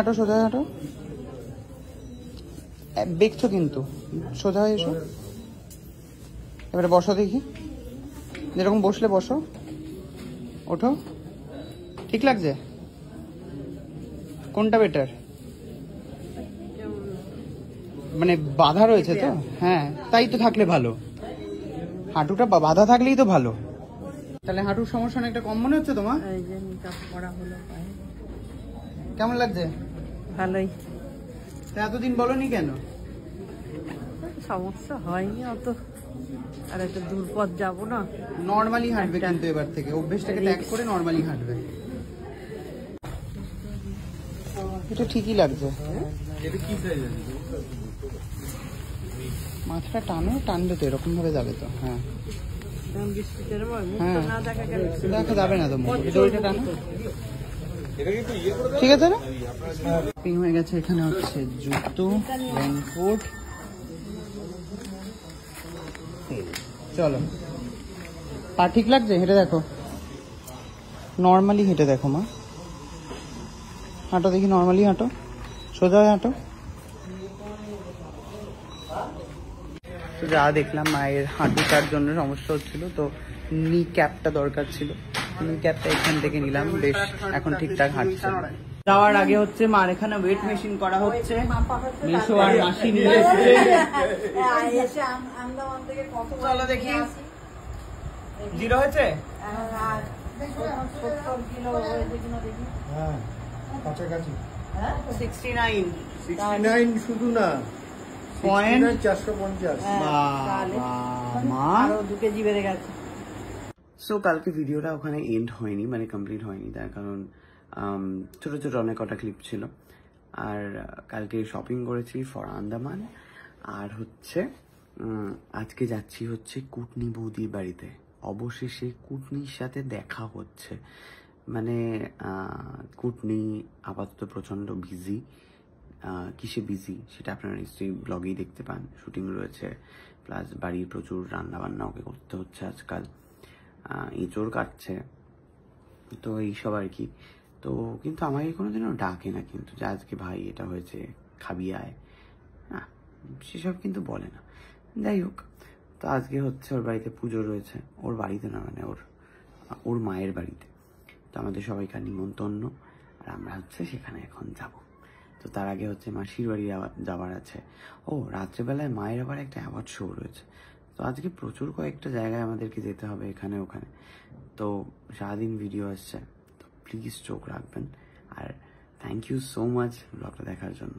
হাঁটো, সোজা হাঁটো। দেখছো কিন্তু, সোজা হয়ে এসো। এবারে বসো দেখি, যেরকম বসলে বসো। ওঠো। ঠিক লাগছে? কোনটা বেটার? মানে বাধা রয়েছে তো? হ্যাঁ, তাই তো থাকলে ভালো। হাঁটুটা বাধা থাকলেই তো ভালো। তাহলে হাঁটুর সমস্যা অনেকটা কম মনে হচ্ছে তোমার? কেমন লাগছে? ভালোই। এতদিন বলনি কেন? সমস্যা হয়নি অত, আর একটা দূর পথ যাবো না। নর্মালি হাঁটবে কিন্তু এবার থেকে, অভ্যেসটাকে ত্যাগ করে নর্মালি হাঁটবে। এটা ঠিকই লাগছে। মাথাটা টানবে তো, এরকম ভাবে যাবে তো। হ্যাঁ হ্যাঁ, দেখা যাবে না তো, দড়িটা টানো। ঠিক আছে না? শপিং হয়ে গেছে। এখানে হচ্ছে জুতো, রেইনকোট। চলো, পা ঠিক লাগছে? হেঁটে দেখো, নর্মালি হেঁটে দেখো মা। হাঁটো দেখি, নর্মালি হাঁটো, সোজা হয়ে হাঁটো। যা দেখলাম, মায়ের হাঁটুটার জন্য সমস্যা হচ্ছিল, তো নি ক্যাপটা দরকার ছিল। নি ক্যাপটা এখান থেকে নিলাম, বেশ এখন ঠিকঠাক হাঁটছে। যাওয়ার আগে হচ্ছে মার এখানে ওয়েট মেশিন করা হচ্ছে। মেশো আর মাসি নিয়ে এসেছে। চলো দেখি, জিরো হয়েছে? হ্যাঁ, কাছাকাছি। 69 শুধু না, পয়েন্ট 450। মা, আরো 2 কেজি বেড়ে গেছে। সো কালকে ভিডিওটা ওখানে এন্ড হয়নি, মানে কমপ্লিট হয়নি, তার কারণ ছোট ছোট অনেক কটা ক্লিপ ছিল। আর কালকে শপিং করেছি ফর আন্দামান। আর হচ্ছে আজকে যাচ্ছি হচ্ছে কুটনি বৌদির বাড়িতে। অবশেষে কুটনির সাথে দেখা হচ্ছে। মানে কুটনি আপাতত প্রচণ্ড বিজি। কিসে বিজি সেটা আপনারা নিশ্চয়ই ব্লগেই দেখতে পান। শুটিং রয়েছে, প্লাস বাড়ির প্রচুর রান্নাবান্না ওকে করতে হচ্ছে আজকাল। এঁচড় কাটছে, তো এইসব আর কি। তো কিন্তু আমাকে কোনোদিনও ডাকে না কিন্তু, যে আজকে ভাই এটা হয়েছে, খাবি আয়, না সেসব কিন্তু বলে না। যাই হোক, তো আজকে হচ্ছে ওর বাড়িতে পুজো রয়েছে। ওর বাড়িতে না, মানে ওর মায়ের বাড়িতে। তো আমাদের সবাইকার নিমন্ত্রণ, আর আমরা হচ্ছে সেখানে এখন যাব। তো তার আগে হচ্ছে মাসির বাড়ি যাওয়ার আছে। ও, রাত্রেবেলায় মায়ের আবার একটা অ্যাওয়ার্ড শো রয়েছে। তো আজকে প্রচুর কয়েকটা জায়গায় আমাদেরকে যেতে হবে, এখানে ওখানে। তো সারাদিন ভিডিও আসছে, তো প্লিজ চোখ রাখবেন। আর থ্যাংক ইউ সো মাচ ব্লগটা দেখার জন্য।